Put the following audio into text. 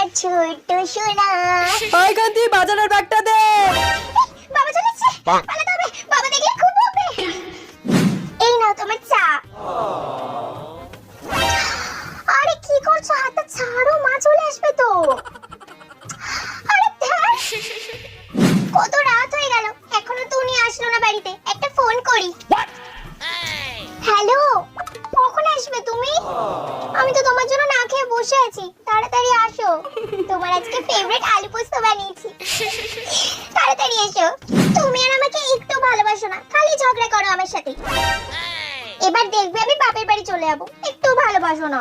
আমার ছোট্ট সোনা। ওই কান্তি বাজারের ব্যাগটা দে। বাবা চলে এসেছে, পালাতে হবে, বাবা দেখলে খুব বকবে। এই নাও তোমার চা। আরে কি করছো, হাতটা ছাড়ো, মা চলে আসবে তো। আরে ধ্যার, কত রাত হয়ে গেল, এখনো তো উনি আসলো না বাড়িতে। একটা ফোন করি। হ্যালো, কখন আসবে তুমি? আমি তো তোমার জন্য না খেয়ে বসে আছি, তাড়াতাড়ি আসো। তোমার আজকে ফেভারিট আলু পোস্ত বানিয়েছি, তাড়াতাড়ি এসো। তুমি আর আমাকে একটু ভালোবাসো না, খালি ঝগড়া করো আমার সাথে। এবার দেখবে আমি বাপের বাড়ি চলে যাবো, একটু ভালোবাসো না।